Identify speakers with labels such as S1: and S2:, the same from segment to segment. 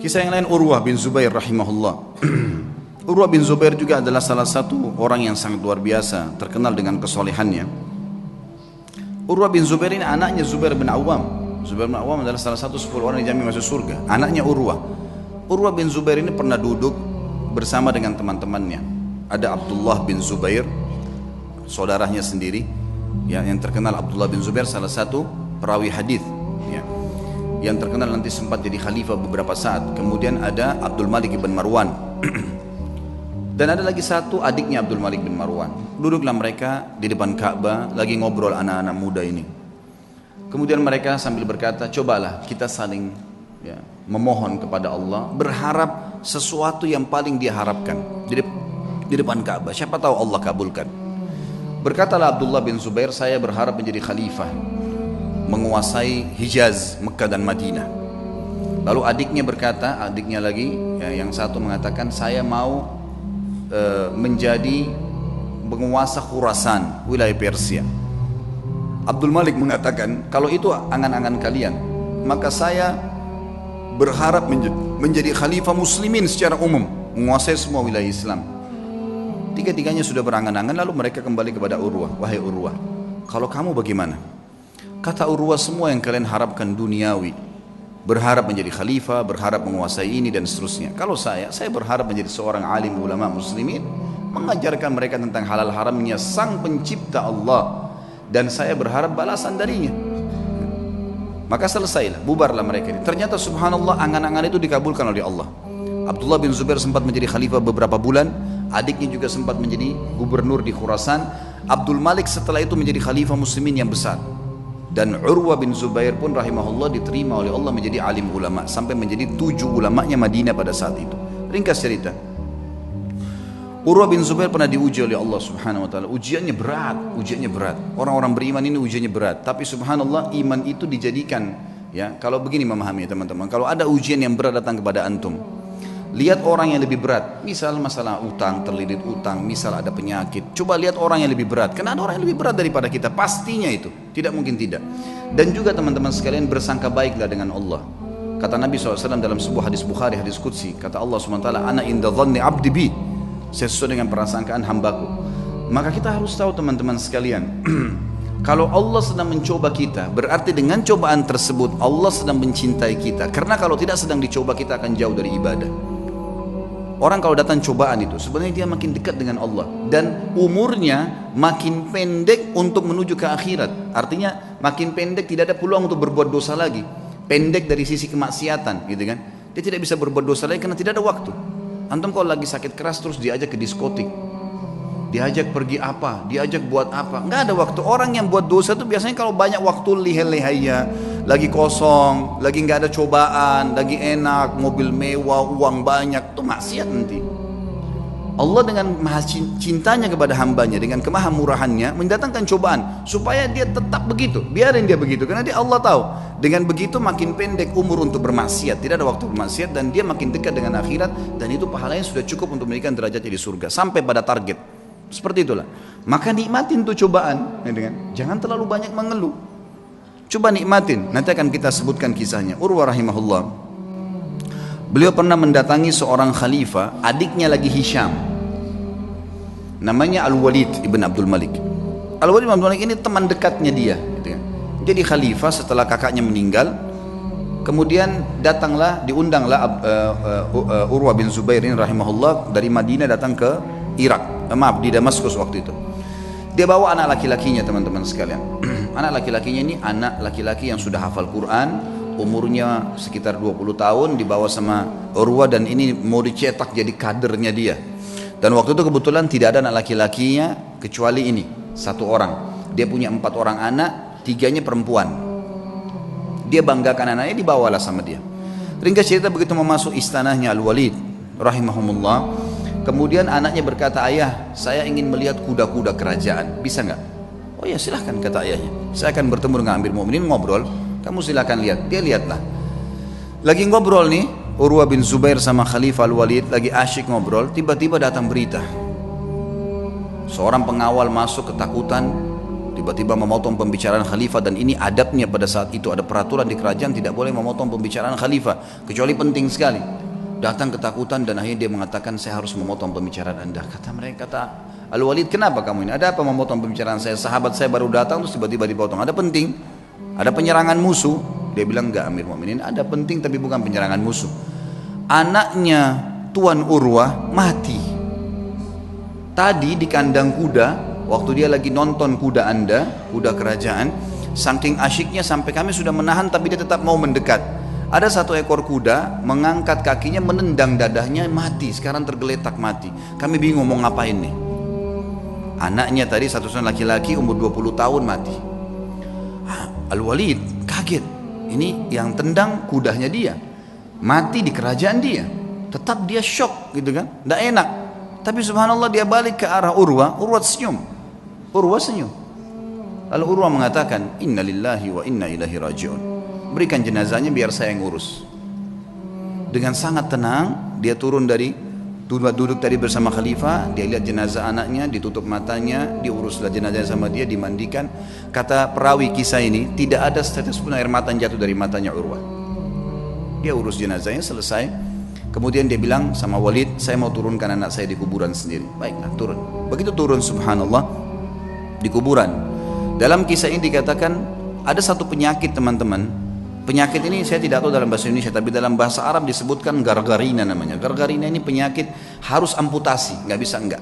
S1: Kisah yang lain Urwah bin Zubair rahimahullah. Urwah bin Zubair juga adalah salah satu orang yang sangat luar biasa, terkenal dengan kesolehannya. Urwah bin Zubair ini anaknya Zubair bin Awam. Zubair bin Awam adalah salah satu 10 orang yang dijamin masuk surga. Anaknya Urwah. Urwah bin Zubair ini pernah duduk bersama dengan teman-temannya. Ada Abdullah bin Zubair, saudaranya sendiri, ya, yang terkenal. Abdullah bin Zubair salah satu perawi hadis, ya, yang terkenal nanti sempat jadi khalifah beberapa saat. Kemudian ada Abdul Malik bin Marwan. Dan ada lagi satu adiknya Abdul Malik bin Marwan. Duduklah mereka di depan Ka'bah lagi ngobrol anak-anak muda ini. Kemudian mereka sambil berkata, cobalah kita saling, ya, memohon kepada Allah, berharap sesuatu yang paling dia harapkan di depan Ka'bah. Siapa tahu Allah kabulkan. Berkatalah Abdullah bin Zubair, saya berharap menjadi khalifah, menguasai Hijaz, Mekah dan Madinah. Lalu adiknya berkata, adiknya lagi, ya, yang satu mengatakan, saya mau menjadi penguasa Khurasan, wilayah Persia. Abdul Malik mengatakan, kalau itu angan-angan kalian, maka saya berharap menjadi khalifah muslimin secara umum, menguasai semua wilayah Islam. Tiga-tiganya sudah berangan-angan. Lalu mereka kembali kepada Urwah. Wahai Urwah, kalau kamu bagaimana? Kata Urwah, semua yang kalian harapkan duniawi, berharap menjadi khalifah, berharap menguasai ini dan seterusnya. Kalau saya berharap menjadi seorang alim ulama muslimin, mengajarkan mereka tentang halal haramnya sang pencipta Allah, dan saya berharap balasan darinya. Maka selesailah, bubarlah mereka ini. Ternyata subhanallah, angan-angan itu dikabulkan oleh Allah. Abdullah bin Zubair sempat menjadi khalifah beberapa bulan, adiknya juga sempat menjadi gubernur di Khurasan. Abdul Malik setelah itu menjadi khalifah muslimin yang besar. Dan Urwah bin Zubair pun rahimahullah diterima oleh Allah menjadi alim ulama, sampai menjadi 7 ulamanya Madinah pada saat itu. Ringkas cerita, Urwah bin Zubair pernah diuji oleh Allah subhanahu wa ta'ala. Ujiannya berat. Orang-orang beriman ini ujiannya berat. Tapi subhanallah, iman itu dijadikan, ya, kalau begini memahami teman-teman, kalau ada ujian yang berat datang kepada antum, lihat orang yang lebih berat, misal masalah utang, terlilit utang, misal ada penyakit, coba lihat orang yang lebih berat, karena ada orang yang lebih berat daripada kita, pastinya itu, tidak mungkin tidak. Dan juga teman-teman sekalian, bersangka baiklah dengan Allah. Kata Nabi SAW dalam sebuah hadis Bukhari, hadis Qudsi, kata Allah SWT, ana inda dhanni abdi bi, sesuai dengan prasangkaan hambaku. Maka kita harus tahu teman-teman sekalian, kalau Allah sedang mencoba kita, berarti dengan cobaan tersebut Allah sedang mencintai kita. Karena kalau tidak sedang dicoba, kita akan jauh dari ibadah. Orang kalau datang cobaan itu, sebenarnya dia makin dekat dengan Allah, dan umurnya makin pendek untuk menuju ke akhirat. Artinya makin pendek, tidak ada peluang untuk berbuat dosa lagi. Pendek dari sisi kemaksiatan, gitu kan? Dia tidak bisa berbuat dosa lagi karena tidak ada waktu. Antum kalau lagi sakit keras terus diajak ke diskotik, diajak pergi apa, diajak buat apa, nggak ada waktu. Orang yang buat dosa itu biasanya kalau banyak waktu, lihai-lihaiya, lagi kosong, lagi nggak ada cobaan, lagi enak, mobil mewah, uang banyak, itu maksiat nanti. Allah dengan maha cintanya kepada hambanya, dengan kemahamurahannya mendatangkan cobaan supaya dia tetap begitu, biarin dia begitu, karena dia Allah tahu dengan begitu makin pendek umur untuk bermaksiat, tidak ada waktu bermaksiat, dan dia makin dekat dengan akhirat, dan itu pahalanya sudah cukup untuk memberikan derajatnya di surga sampai pada target. Seperti itulah. Maka nikmatin tuh cobaan, ya, jangan terlalu banyak mengeluh. Coba nikmatin. Nanti akan kita sebutkan kisahnya. Urwah rahimahullah, beliau pernah mendatangi seorang khalifah, adiknya lagi Hisham, namanya Al-Walid ibn Abdul Malik. Al-Walid ibn Abdul Malik ini teman dekatnya dia, gitu kan. Jadi khalifah setelah kakaknya meninggal. Kemudian diundanglah Urwah bin Zubair ini rahimahullah dari Madinah datang ke Irak, di Damaskus waktu itu. Dia bawa anak laki-lakinya, teman-teman sekalian. Anak laki-lakinya ini anak laki-laki yang sudah hafal Quran, umurnya sekitar 20 tahun, dibawa sama Urwah, dan ini mau dicetak jadi kadernya dia. Dan waktu itu kebetulan tidak ada anak laki-lakinya kecuali ini, satu orang. Dia punya 4 orang anak, 3-nya perempuan. Dia banggakan anaknya, dibawalah sama dia. Ringkas cerita, begitu memasuk istanahnya Al-Walid rahimahumullah, kemudian anaknya berkata, ayah, saya ingin melihat kuda-kuda kerajaan, bisa nggak? Oh ya silahkan, kata ayahnya, saya akan bertemu dengan Amir Mu'minin, ngobrol, kamu silahkan lihat. Dia lihatlah, lagi ngobrol nih Urwah bin Zubair sama Khalifah Al-Walid, lagi asyik ngobrol, tiba-tiba datang berita, seorang pengawal masuk ketakutan, tiba-tiba memotong pembicaraan khalifah, dan ini adabnya pada saat itu, ada peraturan di kerajaan tidak boleh memotong pembicaraan khalifah kecuali penting sekali. Datang ketakutan dan akhirnya dia mengatakan, saya harus memotong pembicaraan Anda. Kata Al-Walid, kenapa kamu ini? Ada apa memotong pembicaraan saya? Sahabat saya baru datang terus tiba-tiba dipotong. Ada penting? Ada penyerangan musuh? Dia bilang, enggak Amir Mu'minin, ada penting tapi bukan penyerangan musuh. Anaknya Tuan Urwah mati tadi di kandang kuda, waktu dia lagi nonton kuda Anda, kuda kerajaan. Saking asyiknya sampai kami sudah menahan tapi dia tetap mau mendekat. Ada satu ekor kuda mengangkat kakinya, menendang dadahnya, mati. Sekarang tergeletak mati. Kami bingung mau ngapain nih. Anaknya tadi satu-satunya laki-laki umur 20 tahun mati. Al-Walid kaget. Ini yang tendang kudanya dia, mati di kerajaan dia. Tetap dia shock gitu kan, tidak enak. Tapi subhanallah dia balik ke arah Urwah. Urwah senyum. Lalu Urwah mengatakan, inna lillahi wa inna ilaihi raji'un. Berikan jenazahnya biar saya yang urus. Dengan sangat tenang dia turun dari duduk tadi bersama khalifah. Dia lihat jenazah anaknya, ditutup matanya, diuruslah jenazahnya sama dia, dimandikan. Kata perawi kisah ini, tidak ada setetes pun air mata yang jatuh dari matanya Urwah. Dia urus jenazahnya selesai. Kemudian dia bilang sama Walid, saya mau turunkan anak saya di kuburan sendiri. Baiklah, turun. Begitu turun subhanallah di kuburan. Dalam kisah ini dikatakan ada satu penyakit teman-teman. Penyakit ini saya tidak tahu dalam bahasa Indonesia, tapi dalam bahasa Arab disebutkan gargarina namanya. Gargarina ini penyakit harus amputasi, nggak bisa enggak.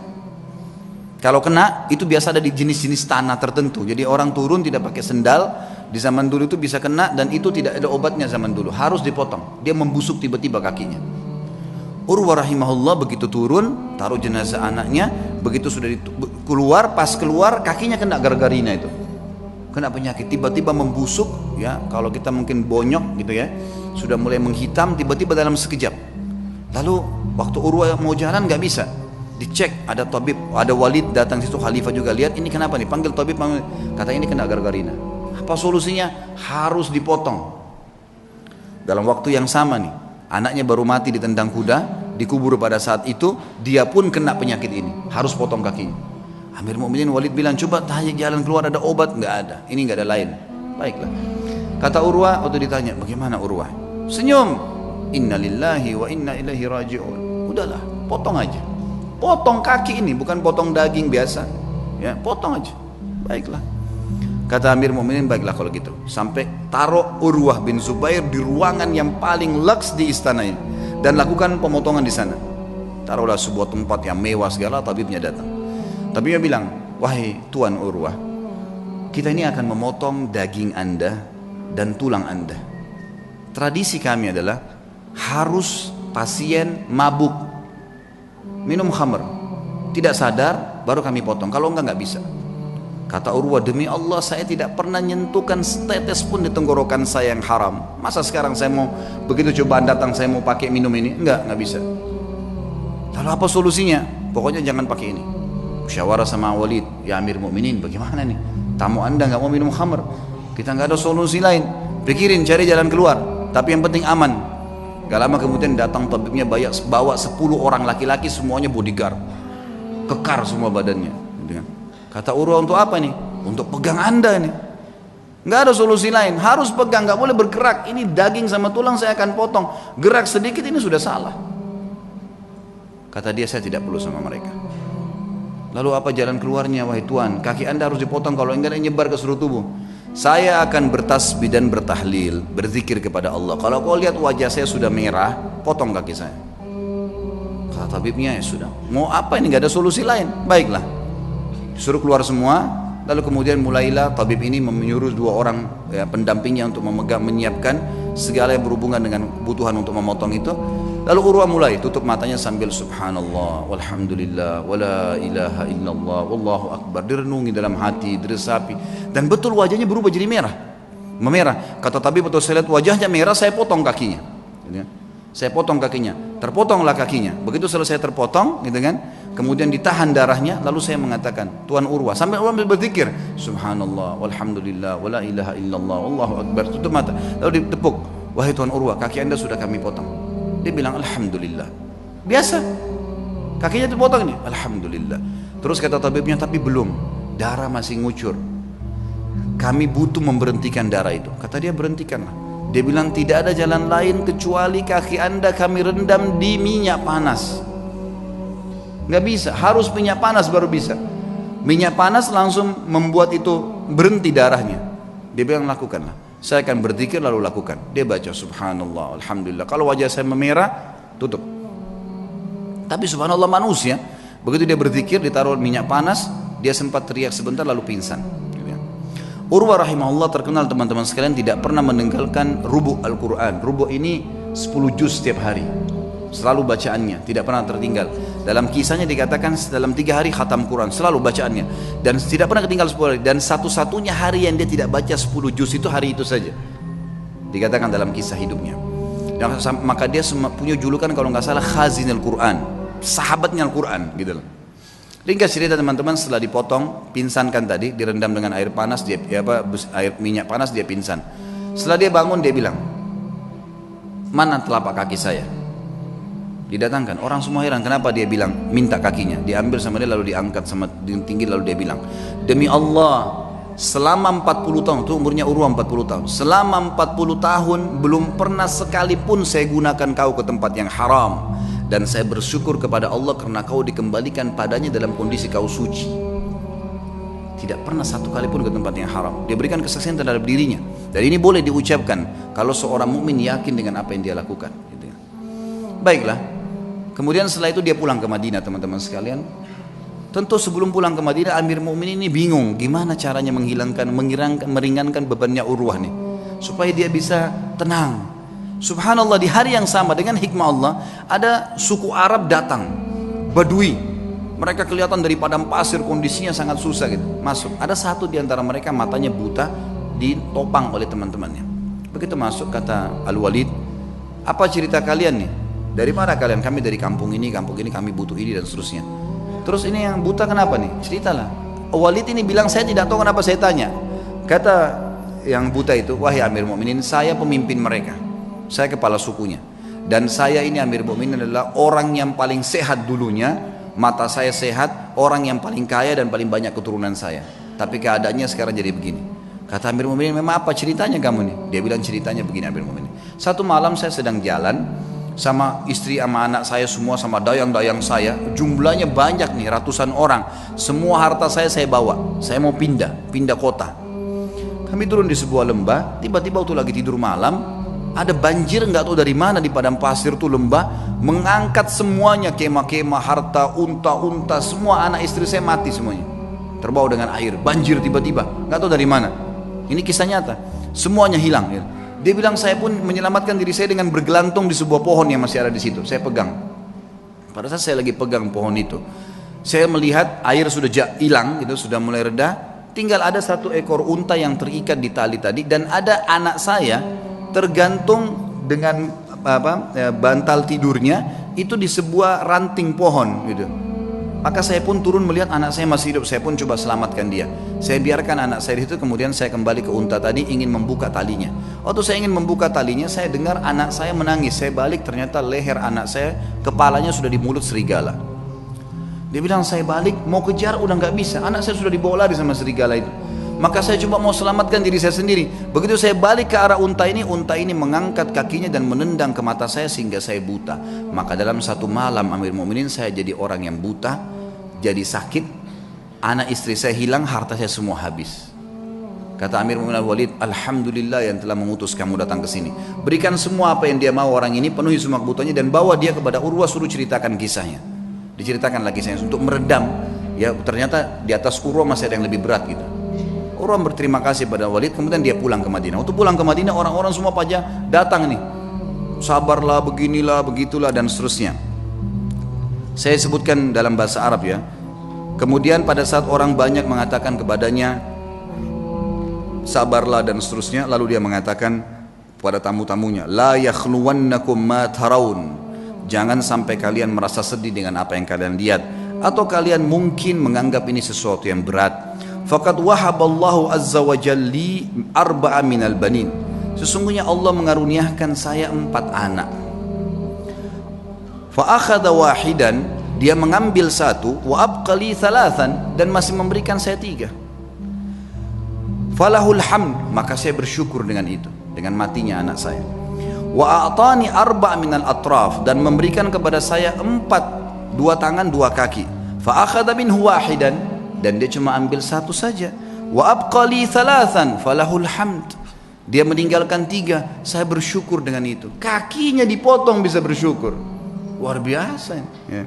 S1: Kalau kena itu biasa ada di jenis-jenis tanah tertentu. Jadi orang turun tidak pakai sendal di zaman dulu itu bisa kena, dan itu tidak ada obatnya zaman dulu. Harus dipotong. Dia membusuk tiba-tiba kakinya. Urwah rahimahullah begitu turun, taruh jenazah anaknya, begitu sudah keluar, pas keluar kakinya kena gargarina itu. Kena penyakit, tiba-tiba membusuk ya, kalau kita mungkin bonyok gitu ya, sudah mulai menghitam tiba-tiba dalam sekejap. Lalu waktu Urwah mau jalan nggak bisa, dicek, ada tabib, ada Walid datang situ, khalifah juga lihat, ini kenapa nih, panggil tabib, kata ini kena gargarina. Apa solusinya? Harus dipotong. Dalam waktu yang sama nih, anaknya baru mati ditendang kuda, dikubur pada saat itu, dia pun kena penyakit ini, harus potong kakinya. Amir Mu'minin Walid bilang, coba tanya jalan keluar, ada obat? Nggak ada, ini nggak ada lain. Baiklah, kata Urwah waktu ditanya, bagaimana Urwah? Senyum, inna lillahi wa inna ilaihi raji'un. Udahlah, potong aja, potong kaki ini, bukan potong daging biasa ya, potong aja. Baiklah, kata Amir Mu'minin, baiklah kalau gitu. Sampai taruh Urwah bin Zubair di ruangan yang paling laks di istana ini, dan lakukan pemotongan di sana. Taruhlah sebuah tempat yang mewah segala, tabibnya datang. Tapi dia bilang, wahai Tuan Urwah, kita ini akan memotong daging Anda dan tulang Anda. Tradisi kami adalah harus pasien mabuk, minum khamr, tidak sadar, baru kami potong. Kalau enggak bisa. Kata Urwah, demi Allah saya tidak pernah nyentuhkan setetes pun di tenggorokan saya yang haram. Masa sekarang saya mau, begitu cobaan datang saya mau pakai minum ini? Enggak bisa. Lalu apa solusinya? Pokoknya jangan pakai ini. Musyawarah sama Walid, ya Amir Mu'minin, bagaimana nih? Tamu Anda nggak mau minum khamr, kita nggak ada solusi lain. Pikirin cari jalan keluar, tapi yang penting aman. Gak lama kemudian datang tabibnya, bawa 10 orang laki-laki, semuanya bodyguard, kekar semua badannya. Kata Urwah, untuk apa nih? Untuk pegang Anda nih. Nggak ada solusi lain, harus pegang, nggak boleh bergerak. Ini daging sama tulang saya akan potong. Gerak sedikit ini sudah salah. Kata dia, saya tidak perlu sama mereka. Lalu apa jalan keluarnya, wahai Tuan? Kaki Anda harus dipotong, kalau enggak nyebar ke seluruh tubuh. Saya akan bertasbih dan bertahlil, berzikir kepada Allah. Kalau kau lihat wajah saya sudah merah, potong kaki saya. Kata tabibnya, ya sudah. Mau apa ini? Nggak ada solusi lain. Baiklah. Suruh keluar semua. Lalu kemudian mulailah tabib ini menyuruh 2 orang ya, pendampingnya untuk menyiapkan segala yang berhubungan dengan kebutuhan untuk memotong itu. Lalu Urwah mulai tutup matanya sambil subhanallah, walhamdulillah, wala ilaha illallah, wallahu akbar. Direnungi dalam hati, diresapi. Dan betul wajahnya berubah jadi merah, memerah. Kata tabib, betul saya lihat wajahnya merah, saya potong kakinya. Saya potong kakinya, terpotonglah kakinya. Begitu selesai terpotong, gitu kan? Kemudian ditahan darahnya, lalu saya mengatakan, Tuan Urwah, sampai Urwah berzikir, subhanallah, walhamdulillah, wala ilaha illallah, wallahu akbar. Tutup mata, lalu ditepuk, wahai Tuan Urwah, kaki Anda sudah kami potong. Dia bilang alhamdulillah. Biasa, kakinya dipotong nih, alhamdulillah. Terus kata tabibnya, tapi belum, darah masih ngucur. kami butuh memberhentikan darah itu. Kata dia, berhentikanlah. Dia bilang, tidak ada jalan lain kecuali kaki anda kami rendam di minyak panas. Nggak bisa, harus minyak panas baru bisa. Minyak panas langsung membuat itu berhenti darahnya. Dia bilang, lakukanlah. Saya akan berzikir lalu lakukan. Dia baca subhanallah, alhamdulillah. Kalau wajah saya memerah, tutup. Tapi subhanallah manusia, begitu dia berzikir, ditaruh minyak panas, dia sempat teriak sebentar lalu pingsan. Urwah rahimahullah terkenal teman-teman sekalian tidak pernah meninggalkan rubu' Al-Quran. Rubu' ini 10 juz setiap hari, selalu bacaannya, tidak pernah tertinggal. Dalam kisahnya dikatakan dalam 3 hari khatam Quran, selalu bacaannya, dan tidak pernah ketinggal 10 hari. Dan satu-satunya hari yang dia tidak baca 10 juz itu hari itu saja, dikatakan dalam kisah hidupnya. Dan maka dia punya julukan kalau nggak salah Khazinul Quran, sahabatnya Al-Quran gitu loh. Ringkas cerita teman-teman, setelah dipotong, pinsankan tadi, direndam dengan air panas, air minyak panas, dia pingsan. Setelah dia bangun, dia bilang, mana telapak kaki saya? Didatangkan, orang semua heran, kenapa dia bilang, minta kakinya. Diambil sama dia lalu diangkat sama tinggi, lalu dia bilang, demi Allah, selama 40 tahun, itu umurnya Urwah 40 tahun, selama 40 tahun belum pernah sekalipun saya gunakan kau ke tempat yang haram. Dan saya bersyukur kepada Allah karena kau dikembalikan padanya dalam kondisi kau suci. Tidak pernah satu kali pun ke tempat yang haram. Dia berikan kesaksian terhadap dirinya. Dan ini boleh diucapkan kalau seorang mukmin yakin dengan apa yang dia lakukan. Baiklah. Kemudian setelah itu dia pulang ke Madinah, teman-teman sekalian. Tentu sebelum pulang ke Madinah, Amir Mukminin ini bingung gimana caranya meringankan bebannya Urwah nih, supaya dia bisa tenang. Subhanallah, di hari yang sama dengan hikmah Allah, ada suku Arab datang, Badui. Mereka kelihatan dari padang pasir, kondisinya sangat susah gitu. Masuk, ada satu di antara mereka matanya buta, ditopang oleh teman-temannya. Begitu masuk, kata Al-Walid, apa cerita kalian nih? Dari mana kalian? Kami dari kampung ini, kami butuh ini dan seterusnya. Terus ini yang buta kenapa nih? Ceritalah. Walid ini bilang, saya tidak tahu kenapa saya tanya. Kata yang buta itu, wahai Amir Mukminin, saya pemimpin mereka. Saya kepala sukunya, dan saya ini Amir Mukminin adalah orang yang paling sehat dulunya, mata saya sehat, orang yang paling kaya dan paling banyak keturunan saya. Tapi keadaannya sekarang jadi begini. Kata Amir Mukminin, memang apa ceritanya kamu nih? Dia bilang, ceritanya begini Amir Mukminin. Satu malam saya sedang jalan sama istri sama anak saya semua, sama dayang-dayang saya, jumlahnya banyak nih, ratusan orang. Semua harta saya bawa. Saya mau pindah kota. Kami turun di sebuah lembah, tiba-tiba waktu lagi tidur malam, ada banjir nggak tahu dari mana di padang pasir tuh lembah, mengangkat semuanya, kemah-kemah, harta, unta-unta, semua anak istri saya mati semuanya, terbawa dengan air, banjir tiba-tiba, nggak tahu dari mana. Ini kisah nyata, semuanya hilang. Ya. Dia bilang, saya pun menyelamatkan diri saya dengan bergelantung di sebuah pohon yang masih ada di situ. Saya pegang. Pada saat saya lagi pegang pohon itu, saya melihat air sudah hilang, gitu, sudah mulai reda. Tinggal ada satu ekor unta yang terikat di tali tadi, dan ada anak saya tergantung dengan bantal tidurnya itu di sebuah ranting pohon gitu. Maka saya pun turun melihat anak saya masih hidup, saya pun coba selamatkan dia. Saya biarkan anak saya itu, kemudian saya kembali ke unta tadi ingin membuka talinya. Waktu saya ingin membuka talinya, saya dengar anak saya menangis. Saya balik, ternyata leher anak saya, kepalanya sudah di mulut serigala. Dia bilang, saya balik mau kejar udah nggak bisa, anak saya sudah dibawa lari sama serigala itu. Maka saya coba mau selamatkan diri saya sendiri. Begitu saya balik ke arah unta ini mengangkat kakinya dan menendang ke mata saya sehingga saya buta. Maka dalam satu malam Amir Mukminin, saya jadi orang yang buta, jadi sakit, anak istri saya hilang, harta saya semua habis. Kata Amir Mukminin Al-Walid, alhamdulillah yang telah mengutus kamu datang ke sini. Berikan semua apa yang dia mau orang ini, penuhi semua kebutuhannya, dan bawa dia kepada Urwah, suruh ceritakan kisahnya. Diceritakan lagi kisahnya untuk meredam. Ya ternyata di atas Urwah masih ada yang lebih berat gitu. Urwah berterima kasih pada Walid, kemudian dia pulang ke Madinah. Waktu pulang ke Madinah, orang-orang semua pada datang nih, sabarlah, beginilah, begitulah, dan seterusnya. Saya sebutkan dalam bahasa Arab ya. Kemudian pada saat orang banyak mengatakan kepadanya, sabarlah dan seterusnya, lalu dia mengatakan pada tamu-tamunya, la yakhluwannakum ma tarawun, jangan sampai kalian merasa sedih dengan apa yang kalian lihat, atau kalian mungkin menganggap ini sesuatu yang berat. Faqad wahaballahu azza wa jalli arba'a minal banin, sesungguhnya Allah mengaruniakan saya 4 anak. Fa akhadha wahidan, dia mengambil 1, wa abqali thalathan, dan masih memberikan saya 3. falahul hamd, maka saya bersyukur dengan itu, dengan matinya anak saya. Wa a'tani arba' minal atraf, dan memberikan kepada saya 4, 2 tangan 2 kaki. Fa akhadha minhu wahidan, dan dia cuma ambil 1 saja. Wa abqali 3 falahul hamd, dia meninggalkan 3, saya bersyukur dengan itu. Kakinya dipotong bisa bersyukur, luar biasa ya.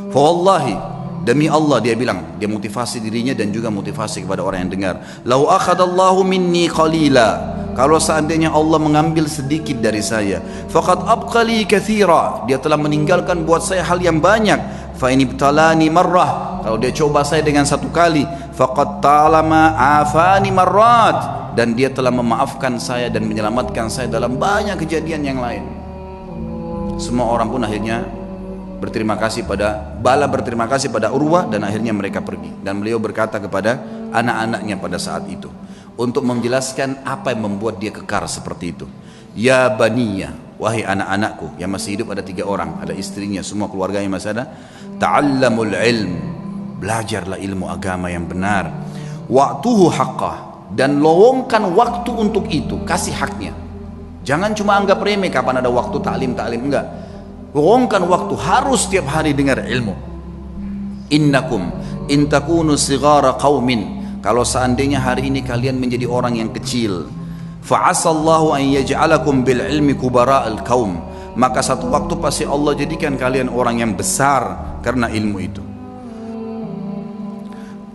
S1: Fa wallahi, demi Allah, dia bilang, dia motivasi dirinya dan juga motivasi kepada orang yang dengar. Lau akhadallahu minni qalila, kalau seandainya Allah mengambil sedikit dari saya, faqad abqali katsira, dia telah meninggalkan buat saya hal yang banyak. Fa in ibtalani marrah, kalau dia coba saya dengan 1 kali, faqad talama afani marrat, dan dia telah memaafkan saya dan menyelamatkan saya dalam banyak kejadian yang lain. Semua orang pun akhirnya berterima kasih pada Urwah, dan akhirnya mereka pergi. Dan beliau berkata kepada anak-anaknya pada saat itu untuk menjelaskan apa yang membuat dia kekar seperti itu. Ya baniya, wahai anak-anakku, yang masih hidup ada 3 orang, ada istrinya, semua keluarganya masih ada. Ta'allamul ilm, belajarlah ilmu agama yang benar. Wa'tuhu haqqah, dan lowongkan waktu untuk itu, kasih haknya. Jangan cuma anggap remeh kapan ada waktu taklim, enggak. Lowongkan waktu, harus setiap hari dengar ilmu. Innakum in takunu sighara qaumin, kalau seandainya hari ini kalian menjadi orang yang kecil, fa'asallahu an yaj'alakum bil ilmi kubara'al qaum, maka satu waktu pasti Allah jadikan kalian orang yang besar karena ilmu itu.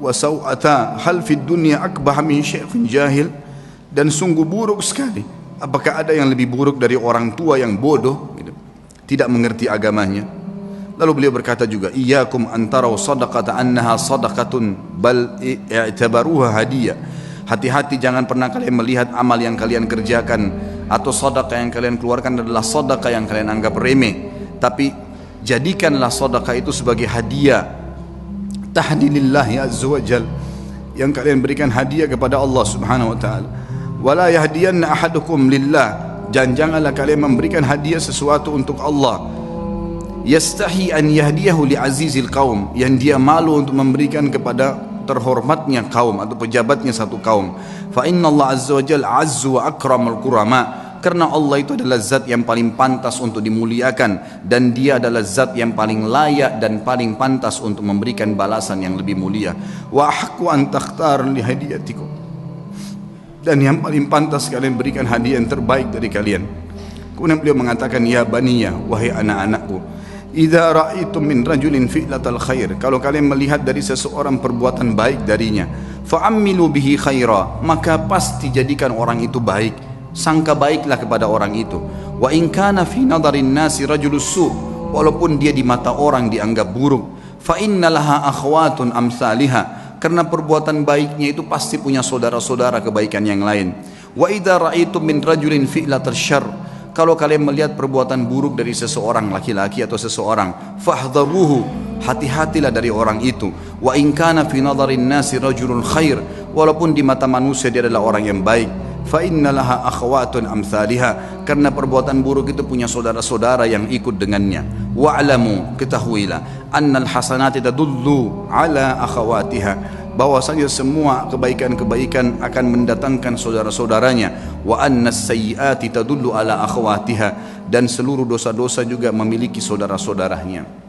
S1: Wa saw'ata hal fid dunya akbah min syaikhin jahil, dan sungguh buruk sekali, apakah ada yang lebih buruk dari orang tua yang bodoh, tidak mengerti agamanya. Lalu beliau berkata juga, iyyakum antarau sadaqata annaha sadaqatun bal i'tabaruha hadiyah. Hati-hati, jangan pernah kalian melihat amal yang kalian kerjakan atau sedekah yang kalian keluarkan adalah sedekah yang kalian anggap remeh, tapi jadikanlah sedekah itu sebagai hadiah tahdilillahi azza wajal, yang kalian berikan hadiah kepada Allah Subhanahu wa taala. Wala yahdiyanna ahadukum lillah, janganlah kalian memberikan hadiah sesuatu untuk Allah. Yastahi an yahdiyahu li azizil qaum, yang dia malu untuk memberikan kepada terhormatnya kaum atau pejabatnya satu kaum. Fa inna Allah azza wa jalla azzu wa akramul kurama, karena Allah itu adalah zat yang paling pantas untuk dimuliakan, dan dia adalah zat yang paling layak dan paling pantas untuk memberikan balasan yang lebih mulia. Wa haqqu an takhtar li hadiyatikum, dan yang paling pantas kalian berikan hadiah yang terbaik dari kalian. Kemudian beliau mengatakan, ya baniya, wahai anak-anakku, idza ra'aitum min rajulin fi'latal khair, kalau kalian melihat dari seseorang perbuatan baik darinya, fa'ammilu bihi khaira, maka pasti jadikan orang itu baik, sangka baiklah kepada orang itu. Wa in kana fi nadarin nasi rajulus su', walaupun dia di mata orang dianggap buruk, fa innalaha akhwatun amsalihah, karena perbuatan baiknya itu pasti punya saudara-saudara kebaikan yang lain. Wa idza ra'aitum min rajulin fi'latal syarr, kalau kalian melihat perbuatan buruk dari seseorang, laki-laki atau seseorang, fahdharuhu, hati-hatilah dari orang itu. Wa in kana fi nadharin nasi rajulun khair, walaupun di mata manusia dia adalah orang yang baik, fa innalaha akhwatun amsalihah, karena perbuatan buruk itu punya saudara-saudara yang ikut dengannya. Wa'lamu, ketahuilah, annal hasanati tadullu ala akhawatiha, bahwasanya semua kebaikan-kebaikan akan mendatangkan saudara-saudaranya. Wa annas sayyiati tadullu ala akhawatiha, dan seluruh dosa-dosa juga memiliki saudara-saudaranya.